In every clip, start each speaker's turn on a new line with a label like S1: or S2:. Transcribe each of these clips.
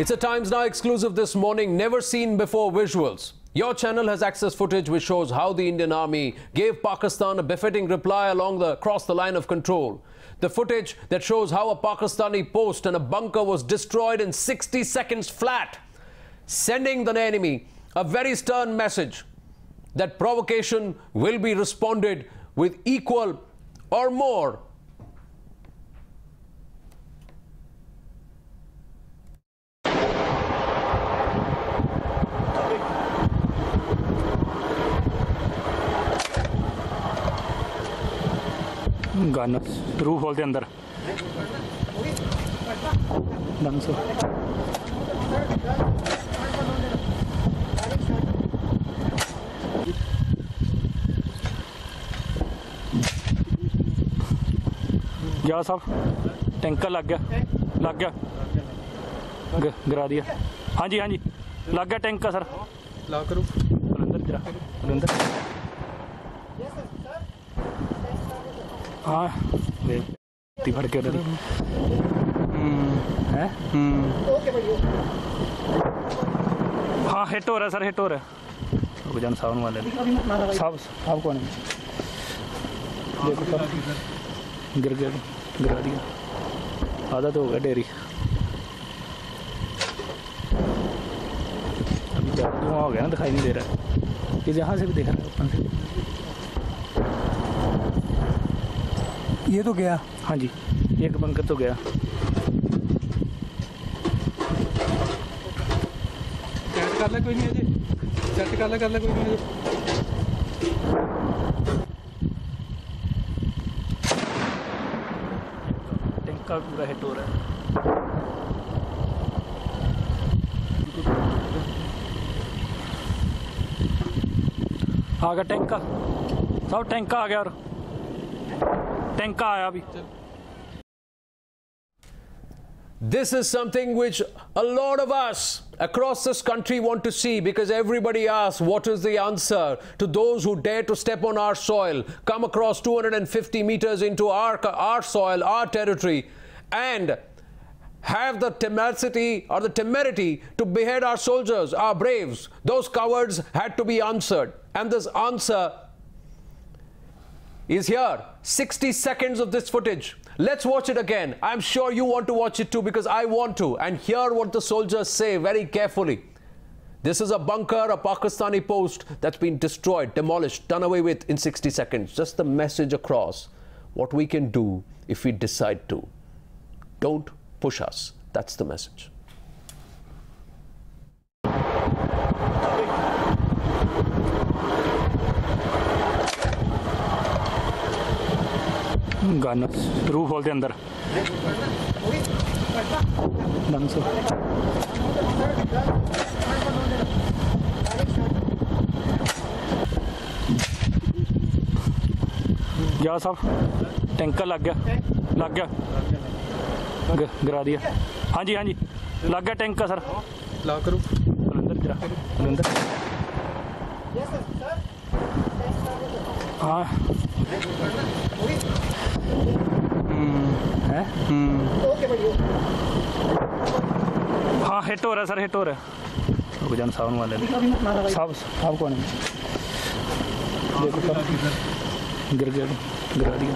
S1: It's a Times Now exclusive this morning, never seen before visuals. Your channel has access footage which shows how the Indian Army gave Pakistan a befitting reply across the line of control. The footage that shows how a Pakistani post and a bunker was destroyed in 60 seconds flat, sending the enemy a very stern message that provocation will be responded with equal or more.
S2: गन रूफ होल के अंदर ढंग से क्या साहब tanker लग गया गिरा दिया। हाँ जी लग गया टैंकर सर ला करूँ अंदर हाँ फड़ के है हाँ हिट हो रहा है सर हिट हो रहा है रुझान सावन वाले साहब कौन है देखो सर गिरा दिया आधा तो हो गया डेरी अभी धुआं हो गया ना दिखाई नहीं दे रहा है ये यहाँ से भी देख रहा है ऊपर से
S3: ये तो गया।
S2: हाँ जी एक बंकर तो गया।
S3: सेट कर ले कोई नहीं अजय सेट कर ले कोई नहीं अजय
S2: टैंकर पूरा हिट हो रहा है। आ गया टैंकर सब टैंकर आ गया और टैंकर आया अभी।
S1: This is something which a lot of us across this country want to see, because everybody asks what is the answer to those who dare to step on our soil, come across 250 meters into our soil, our territory, and have the tenacity or the temerity to behead our soldiers, our braves. Those cowards had to be answered, and this answer is here. 60 seconds of this footage. Let's watch it again. I'm sure you want to watch it too, because I want to, and hear what the soldiers say very carefully. This is a bunker, a Pakistani post that's been destroyed, demolished, done away with in 60 seconds. Just the message across what we can do if we decide to. Don't push us. That's the message.
S2: गन रूफ होल के अंदर ढंग से क्या साहब tanker लग गया गिरा दिया। हाँ जी लग गया टैंकर सर ला करूँ अंदर हाँ है हाँ हिट हो रहा है सर हिट हो रहा है रुझान सावन वाले साहब कौन है देखो सर गिरा दिया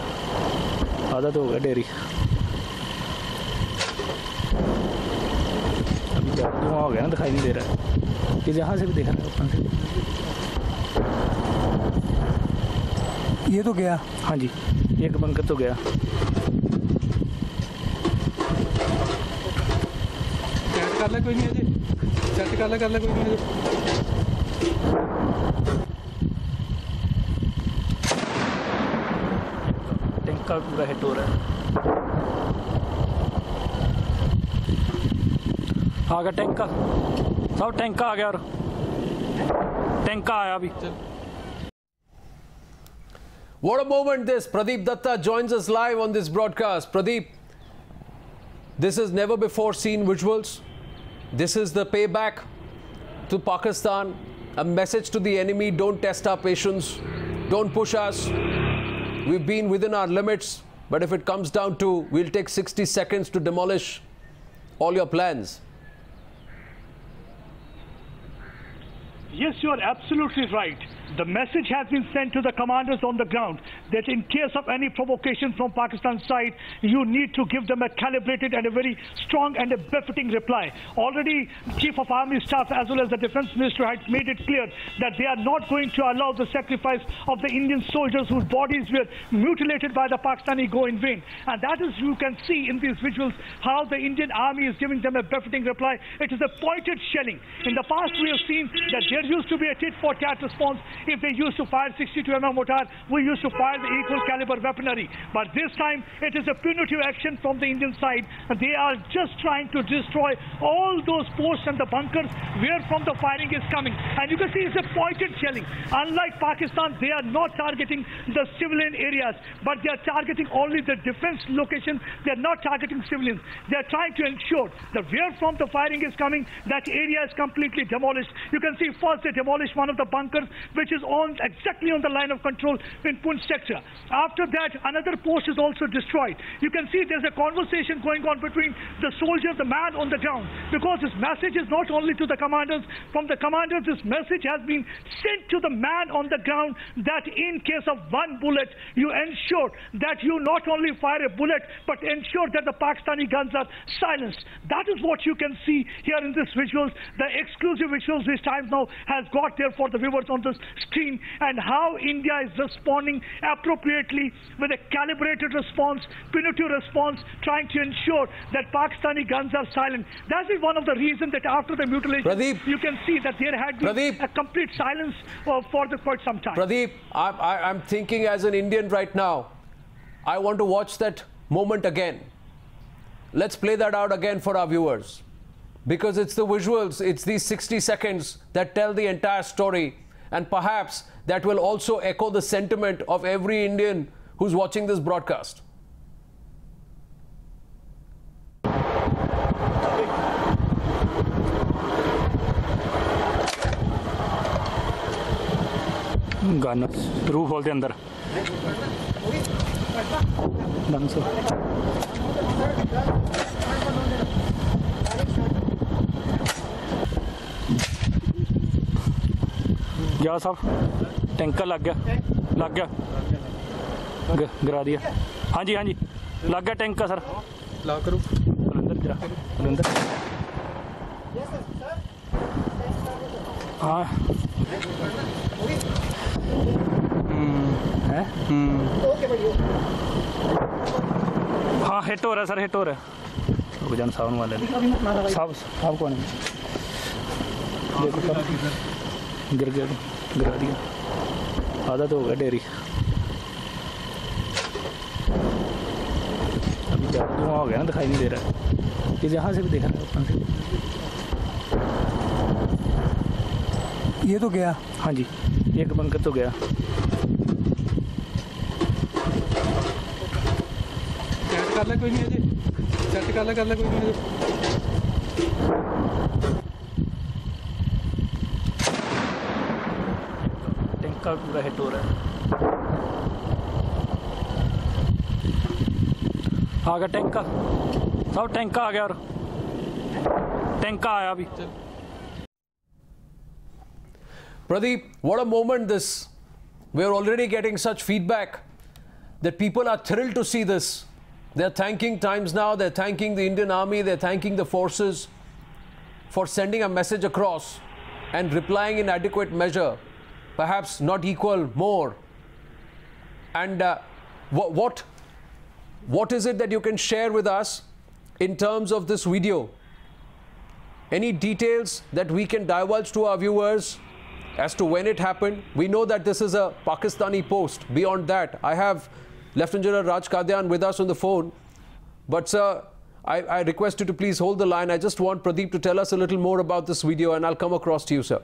S2: आधा तो हो गया डेरी अभी धुआं हो गया ना दिखाई नहीं दे रहा है ये यहाँ से भी देख रहा है ऊपर से
S3: ये तो गया।
S2: हाँ जी एक बंकर तो गया।
S3: सेट कर ले कोई नहीं अजय सेट कर ले कोई नहीं अजय
S2: टैंकर पूरा हिट हो रहा है। आ गया टैंकर सब टैंकर आ गया और टैंकर आया अभी।
S1: What a moment this. Pradeep Datta joins us live on this broadcast. Pradeep, this is never before seen visuals. This is the payback to Pakistan. A message to the enemy: don't test our patience. Don't push us. We've been within our limits. But if it comes down to, we'll take 60 seconds to demolish all your plans.
S4: Yes, you are absolutely right. The message has been sent to the commanders on the ground that in case of any provocation from Pakistan's side, you need to give them a calibrated and a very strong and a befitting reply. Already, Chief of Army Staff as well as the Defense Minister had made it clear that they are not going to allow the sacrifice of the Indian soldiers whose bodies were mutilated by the Pakistani go in vain. And that is, you can see in these visuals, how the Indian Army is giving them a befitting reply. It is a pointed shelling. In the past, we have seen that there used to be a tit-for-tat response. If they used to fire 62 mm mortar, we used to fire the equal caliber weaponry. But this time, it is a punitive action from the Indian side. They are just trying to destroy all those posts and the bunkers where from the firing is coming. And you can see it's a pointed shelling. Unlike Pakistan, they are not targeting the civilian areas, but they are targeting only the defense location. They are not targeting civilians. They are trying to ensure that where from the firing is coming, that area is completely demolished. You can see first they demolished one of the bunkers, which is exactly on the line of control in Poonch sector. After that, another post is also destroyed. You can see there's a conversation going on between the soldier, the man on the ground, because this message is not only to the commanders. From the commanders, this message has been sent to the man on the ground that in case of one bullet, you ensure that you not only fire a bullet, but ensure that the Pakistani guns are silenced. That is what you can see here in this visuals, the exclusive visuals which Times Now has got there for the viewers on the screen, and how India is responding appropriately with a calibrated response, punitive response, trying to ensure that Pakistani guns are silent. That is one of the reasons that after the mutilation,
S1: Pradeep,
S4: you can see that there had been a complete silence for quite some time.
S1: Pradeep, I'm thinking as an Indian right now, I want to watch that moment again. Let's play that out again for our viewers, because it's the visuals, it's these 60 seconds that tell the entire story, and perhaps that will also echo the sentiment of every Indian who's watching this broadcast.
S2: गन रूफ होल दे अंदर डन sir क्या साहब tanker लग गया गिरा दिया हाँ जी लग गया टैंकर सर
S3: ला करो
S2: अंदर हाँ हाँ हिट हो रहा है सर हिट हो रहा है रुक जान सावन वाले साहब कौन है देखो सर गिरा दिया आधा तो हो गया डेरी अभी धुआं हो गया ना दिखाई नहीं दे रहा है ये जहाँ से भी देख रहा है ऊपर से
S3: ये तो गया
S2: हाँ जी एक बंकर तो गया
S3: सेट कर ले कोई नहीं अजय सेट कर ले कोई नहीं अजय
S2: टैंकर पूरा हिट हो रहा है आ गया टैंकर सब टैंकर आ गया और टैंकर आया अभी
S1: Pradeep, what a moment this. We're already getting such feedback that people are thrilled to see this. They're thanking Times Now, they're thanking the Indian Army, they're thanking the forces for sending a message across and replying in adequate measure, perhaps not equal, more. And what is it that you can share with us in terms of this video? Any details that we can divulge to our viewers as to when it happened? We know that this is a Pakistani post. Beyond that, I have Lieutenant General Raj Kadian with us on the phone. But sir, I request you to please hold the line. I just want Pradeep to tell us a little more about this video, and I'll come across to you, sir.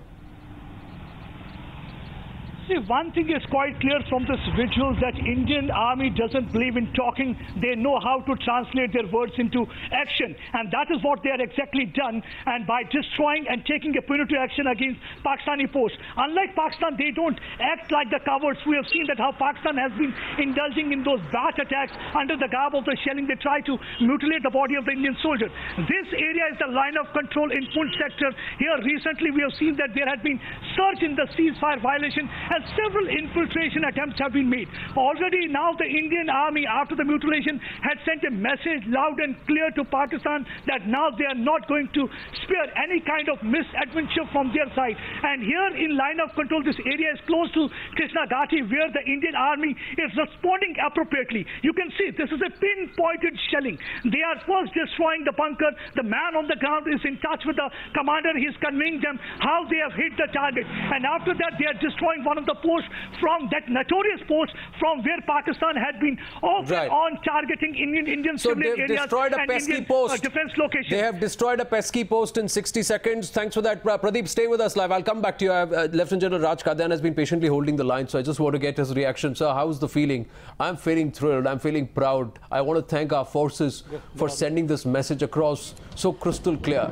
S4: See, one thing is quite clear from this visual that Indian army doesn't believe in talking. They know how to translate their words into action. And that is what they are exactly done. And by destroying and taking a punitive action against Pakistani posts. Unlike Pakistan, they don't act like the cowards. We have seen that how Pakistan has been indulging in those bat attacks under the garb of the shelling. They try to mutilate the body of the Indian soldier. This area is the line of control in Poonch sector. Here recently we have seen that there had been surge in the ceasefire violation and several infiltration attempts have been made. Already now the Indian army, after the mutilation, had sent a message loud and clear to Pakistan that now they are not going to spare any kind of misadventure from their side. And here in line of control, this area is close to Krishna Ghati, where the Indian army is responding appropriately. You can see this is a pinpointed shelling. They are first destroying the bunker. The man on the ground is in touch with the commander. He is conveying them how they have hit the target. And after that, they are destroying one of the posts from that notorious post from where Pakistan had been off and on targeting Indian civilian areas
S1: destroyed a
S4: and
S1: pesky
S4: Indian
S1: post.
S4: Defense locations.
S1: They have destroyed a pesky post in 60 seconds. Thanks for that. Pradeep, stay with us live. I'll come back to you. Lieutenant General Raj Kadian has been patiently holding the line, so I just want to get his reaction. Sir, how's the feeling? I'm feeling thrilled. I'm feeling proud. I want to thank our forces for sending this message across so crystal clear.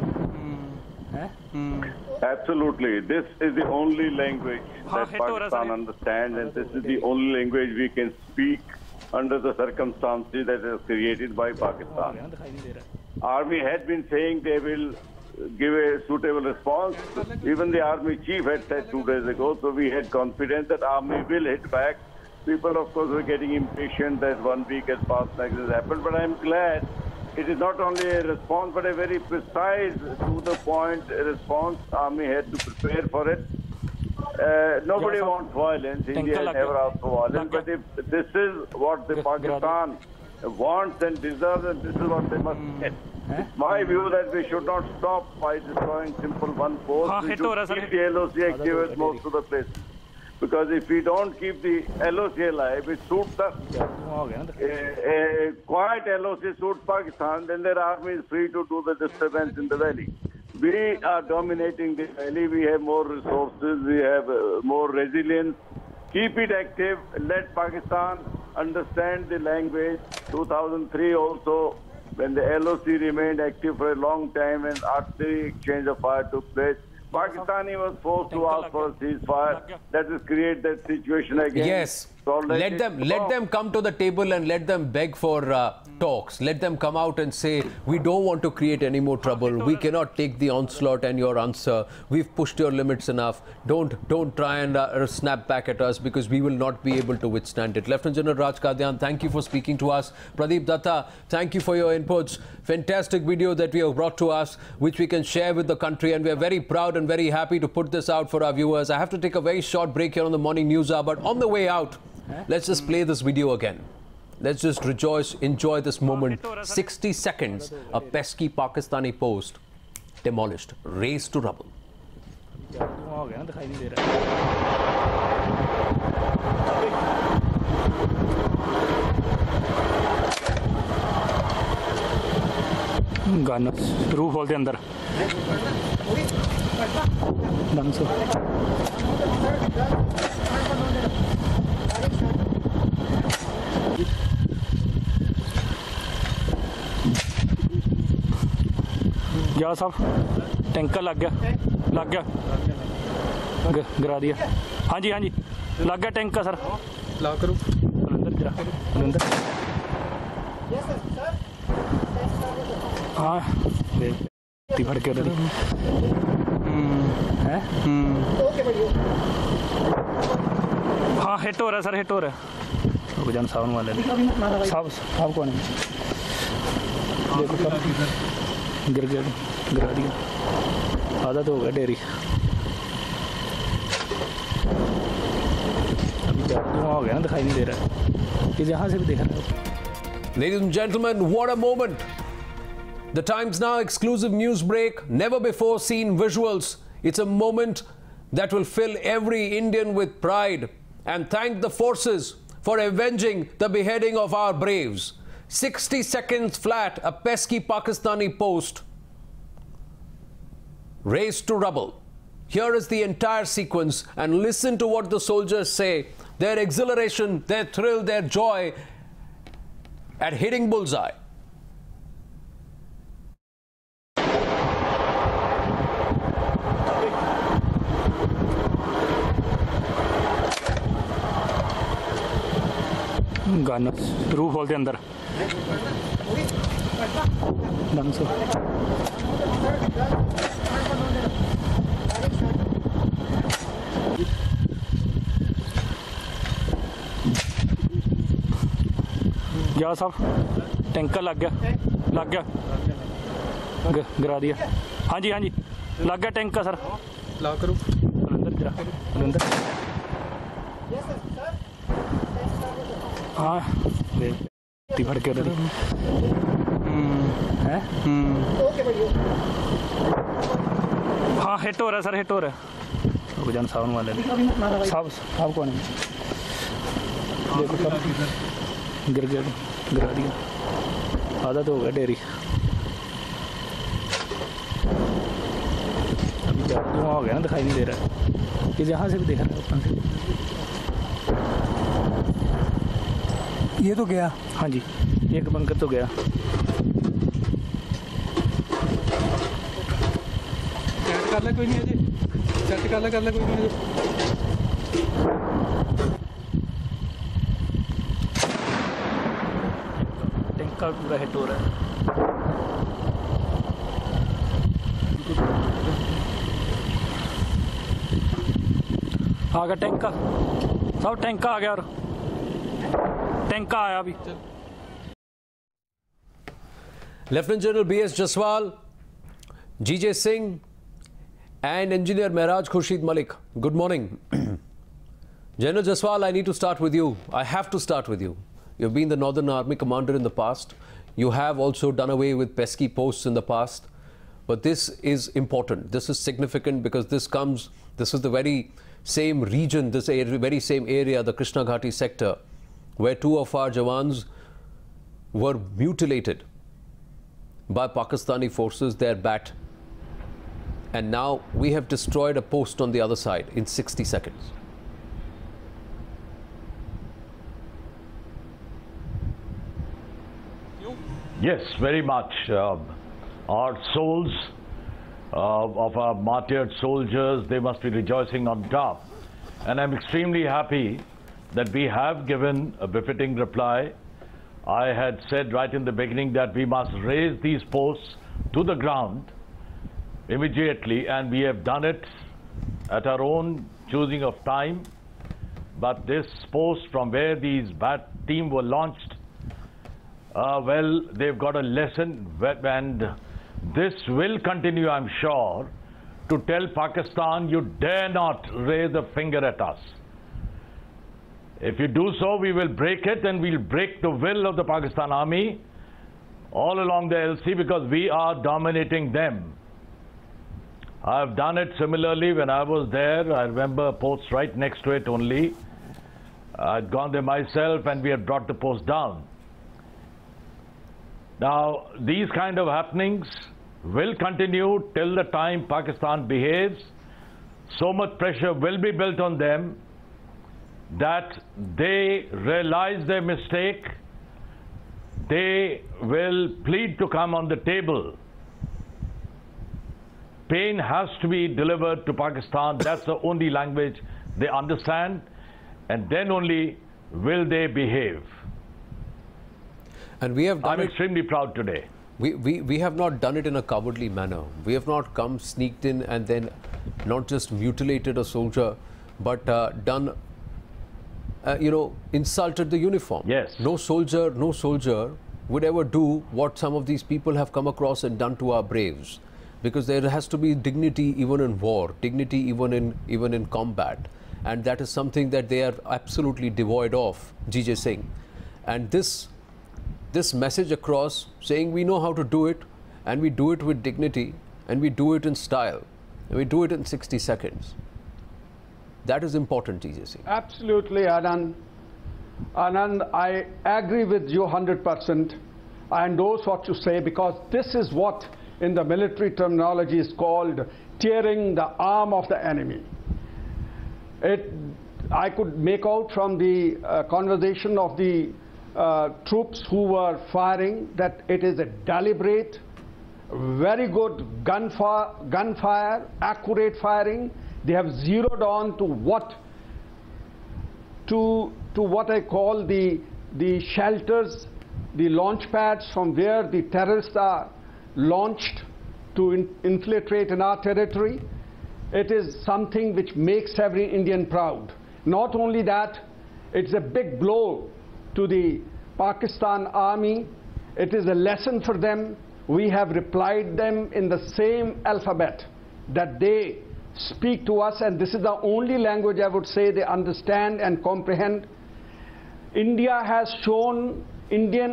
S5: Absolutely. This is the only language that Pakistan understands, and this is the only language we can speak under the circumstances that is created by Pakistan. Army had been saying they will give a suitable response. Even the army chief had said 2 days ago, so we had confidence that army will hit back. People, of course, were getting impatient that 1 week has passed like this happened, but I'm glad it is not only a response, but a very precise, to the point response. Army had to prepare for it. Nobody wants violence. India never asked for violence. But if this is what the Pakistan wants and deserves, and this is what they must get. It's my view that we should not stop by destroying simple one post. We should keep the LOC active at most of the places. Because if we don't keep the LOC alive, it suits us. A quiet LOC suits Pakistan, then their army is free to do the disturbance in the valley. We are dominating the valley. We have more resources. We have more resilience. Keep it active. Let Pakistan understand the language. 2003 also, when the LOC remained active for a long time and artillery exchange of fire took place, Pakistani was forced to ask for a ceasefire. That will create that situation again.
S1: Yes.
S5: So
S1: let them come to the table and let them beg for talks. Let them come out and say, we don't want to create any more trouble. We cannot take the onslaught and your answer. We've pushed your limits enough. Don't try and snap back at us, because we will not be able to withstand it. Lieutenant General Raj Kadian, thank you for speaking to us. Pradeep Datta, thank you for your inputs. Fantastic video that we have brought to us, which we can share with the country, and we are very proud and very happy to put this out for our viewers. I have to take a very short break here on the Morning News Hour, but on the way out, let's just play this video again. Let's just rejoice, enjoy this moment. 60 seconds, a pesky Pakistani post demolished, razed to rubble.
S2: गन रूफ होल दे अंदर डन सो या साहब tanker लग गया गिरा दिया हाँ जी लग गया टैंकर सर
S3: ला करो
S2: अंदर हाँ फड़ के हाँ हिट हो रहा है सर हिट हो रहा है रुक जान सावन वाले साहब कौन है देखो सर गिरा दिया आधा तो हो गया डेरी अभी धुआं हो गया ना दिखाई नहीं दे रहा है कि यहाँ से भी देख रहा है.
S1: Ladies and gentlemen, what a moment. The Times Now exclusive news break, never before seen visuals. It's a moment that will fill every Indian with pride and thank the forces for avenging the beheading of our braves. 60 seconds flat, a pesky Pakistani post razed to rubble. Here is the entire sequence and listen to what the soldiers say. Their exhilaration, their thrill, their joy at hitting bullseye.
S2: Gun roof खोलते अंदर ढंग से या साहब tanker लग गया गिरा दिया हाँ जी लग गया टैंकर सर
S3: ला करो
S2: अंदर गिरा अंदर हाँ फड़ के है हाँ हिट हो रहा है सर हिट हो रहा है रुक जान सावन वाले साहब कौन है देखो सर गिरा दिया आधा तो हो गया डेरी अभी धुआं हो गया ना दिखाई नहीं दे रहा है कि जहाँ से भी देख रहा है ऊपर से
S3: ये तो गया
S2: हाँ जी एक बंकर तो गया
S3: सेट कर ले कोई नहीं अजय सेट कर ले कोई नहीं अजय
S2: टैंकर पूरा हिट हो रहा है आ गया टैंकर सब टैंकर आ गया और टैंकर आया अभी
S1: Lieutenant General B.S. Jaswal, G.J. Singh and Engineer Mehraj Khurshid Malik. Good morning. General Jaswal, I need to start with you. I have to start with you. You've been the Northern Army commander in the past. You have also done away with pesky posts in the past. But this is important. This is significant because this is the very same region, this very same area, the Krishna Ghati sector, where 2 of our Jawans were mutilated by Pakistani forces, their bat. And now we have destroyed a post on the other side in 60 seconds.
S6: Yes, very much. Our souls of our martyred soldiers, they must be rejoicing on top. And I'm extremely happy that we have given a befitting reply. I had said right in the beginning that we must raise these posts to the ground immediately, and we have done it at our own choosing of time. But this post from where these bat team were launched, well, they've got a lesson, and this will continue, I'm sure, to tell Pakistan, you dare not raise a finger at us. If you do so, we will break it, and we'll break the will of the Pakistan Army all along the LC, because we are dominating them. I've done it similarly when I was there. I remember posts right next to it only. I'd gone there myself, and we had brought the post down. Now, these kind of happenings will continue till the time Pakistan behaves. So much pressure will be built on them that they realize their mistake. They will plead to come on the table. Pain has to be delivered to Pakistan. That's the only language they understand, and then only will they behave.
S1: And we have done
S6: I'm extremely proud today.
S1: We have not done it in a cowardly manner. We have not come sneaked in and then not just mutilated a soldier, but done, insulted the uniform.
S6: Yes.
S1: No soldier would ever do what some of these people have come across and done to our braves, because there has to be dignity even in war, dignity even in combat, and that is something that they are absolutely devoid of, G.J. Singh. And this message across, saying we know how to do it, and we do it with dignity, and we do it in style, and we do it in 60 seconds. That is important, G.J. Singh.
S7: Absolutely, Anand. Anand, I agree with you 100%. I endorse what you say, because this is what in the military terminology is called tearing the arm of the enemy. I could make out from the conversation of the troops who were firing that it is a deliberate, very good gunfire, accurate firing. They have zeroed on to what I call the shelters, the launch pads from where the terrorists are launched to infiltrate in our territory. It is something which makes every Indian proud. Not only that, it's a big blow to the Pakistan army. It is a lesson for them. We have replied them in the same alphabet that they speak to us, and this is the only language I would say they understand and comprehend. Indian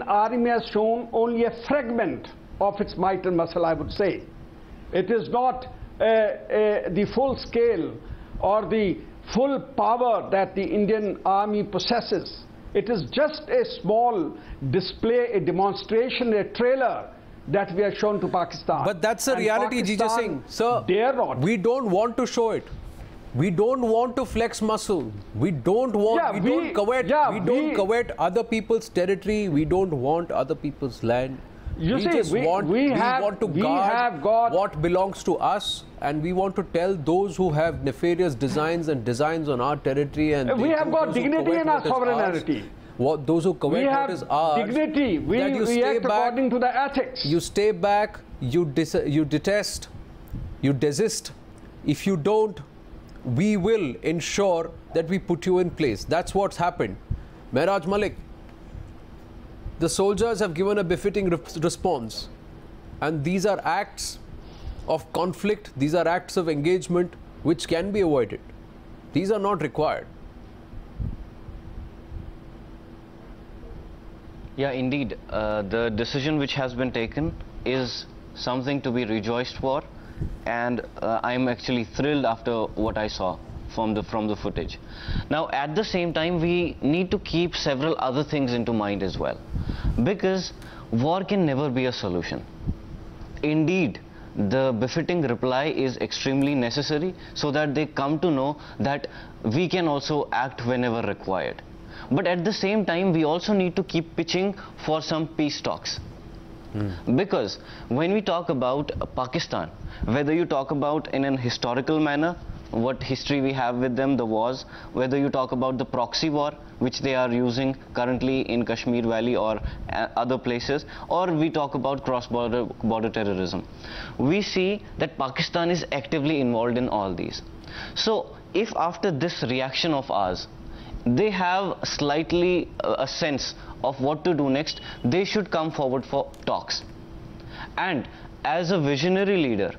S7: army has shown only a fragment of its might and muscle, I would say. It is not the full scale or the full power that the Indian army possesses. It is just a small display, a demonstration, a trailer that we have shown to Pakistan.
S1: But that's the reality, Jijay Singh. Sir,
S7: dare not.
S1: We don't want to show it. We don't want to flex muscle. We don't want, we don't covet other people's territory. We don't want other people's land.
S7: You see, we want to guard
S1: what belongs to us, and we want to tell those who have nefarious designs and designs on our territory, and
S7: we have got dignity in our sovereignty.
S1: Those who covet what is ours,
S7: dignity. We act according to the ethics.
S1: You stay back, you detest, you desist. If you don't, we will ensure that we put you in place. That's what's happened. Mehraj Malik, the soldiers have given a befitting response, and these are acts of conflict, these are acts of engagement which can be avoided. These are not required.
S8: Yeah, indeed. The decision which has been taken is something to be rejoiced for, and I'm actually thrilled after what I saw from the footage. Now, at the same time, we need to keep several other things into mind as well, because war can never be a solution. Indeed, the befitting reply is extremely necessary so that they come to know that we can also act whenever required. But at the same time, we also need to keep pitching for some peace talks. Because when we talk about Pakistan, whether you talk about in an historical manner, what history we have with them, the wars, whether you talk about the proxy war, which they are using currently in Kashmir Valley or other places, or we talk about cross-border terrorism, we see that Pakistan is actively involved in all these. So if after this reaction of ours, they have slightly a sense of what to do next, they should come forward for talks. And as a visionary leader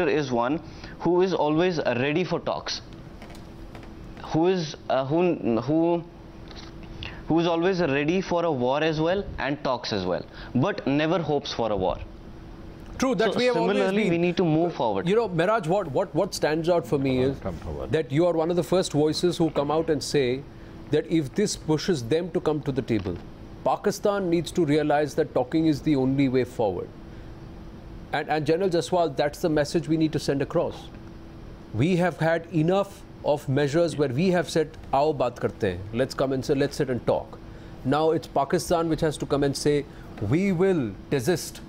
S8: is one who is always ready for talks, who is always ready for a war as well and talks as well, but never hopes for a war.
S1: True, that we have always been.
S8: Similarly, we need to move forward.
S1: You know, Mehraj, what stands out for me is that you are one of the first voices who come out and say that if this pushes them to come to the table, Pakistan needs to realize that talking is the only way forward. And General Jaswal, that's the message we need to send across. We have had enough of measures where we have said, "Aao baat karte hain. Let's come and say, let's sit and talk." Now it's Pakistan which has to come and say, "We will desist.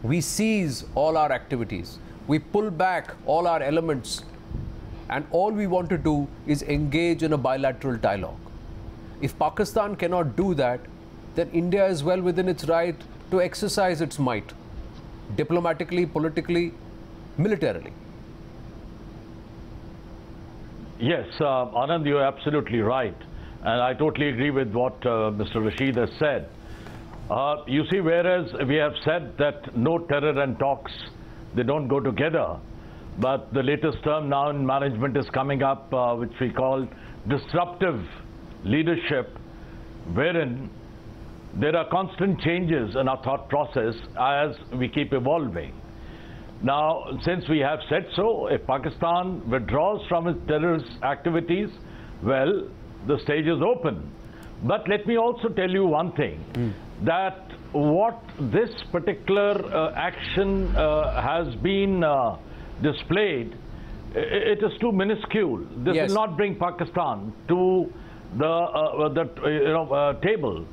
S1: We seize all our activities. We pull back all our elements. And all we want to do is engage in a bilateral dialogue." If Pakistan cannot do that, then India is well within its right to exercise its might, diplomatically, politically, militarily.
S6: Yes, Anand, you're absolutely right. And I totally agree with what Mr. Rashid has said. You see, whereas we have said that no terror and talks, they don't go together, but the latest term now in management is coming up, which we call disruptive leadership, wherein there are constant changes in our thought process as we keep evolving. Now, since we have said so, if Pakistan withdraws from its terrorist activities, well, the stage is open. But let me also tell you one thing, that what this particular action has been displayed, it is too minuscule. This
S1: Yes.
S6: will not bring Pakistan to the table.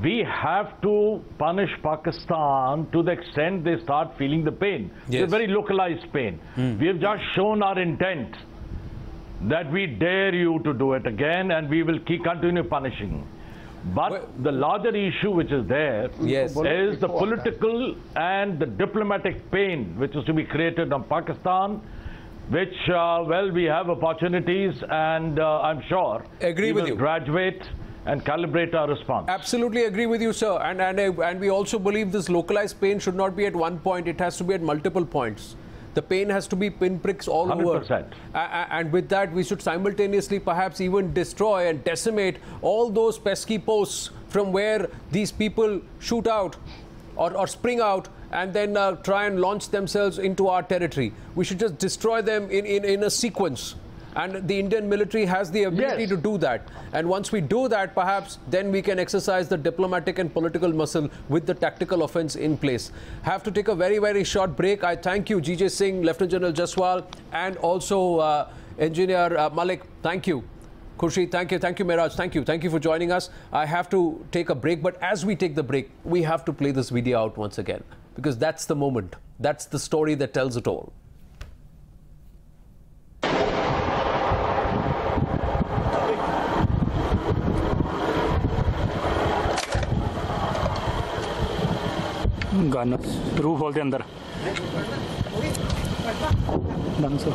S6: We have to punish Pakistan to the extent they start feeling the pain.
S1: Yes.
S6: It's a very localized pain. We have just shown our intent that we dare you to do it again, and we will continue punishing. But the larger issue which is there
S1: Yes.
S6: is the political and the diplomatic pain which is to be created on Pakistan, which, well, we have opportunities, and I'm sure
S1: Agree
S6: we
S1: with
S6: will
S1: you.
S6: graduate and calibrate our response.
S1: Absolutely agree with you, sir. And we also believe this localized pain should not be at one point. It has to be at multiple points. The pain has to be pinpricks all
S6: 100%.
S1: over. And with that, we should simultaneously perhaps even destroy and decimate all those pesky posts from where these people shoot out or spring out and then try and launch themselves into our territory. We should just destroy them in a sequence. And the Indian military has the ability
S7: Yes.
S1: to do that. And once we do that, perhaps then we can exercise the diplomatic and political muscle with the tactical offense in place. Have to take a very, very short break. I thank you, GJ Singh, Lieutenant General Jaswal, and also Engineer Malik. Thank you. Khurshid, thank you. Thank you, Miraj. Thank you. Thank you for joining us. I have to take a break, but as we take the break, we have to play this video out once again, because that's the moment. That's the story that tells it all.
S2: Gun रूह खोल दे अंदर ढंग से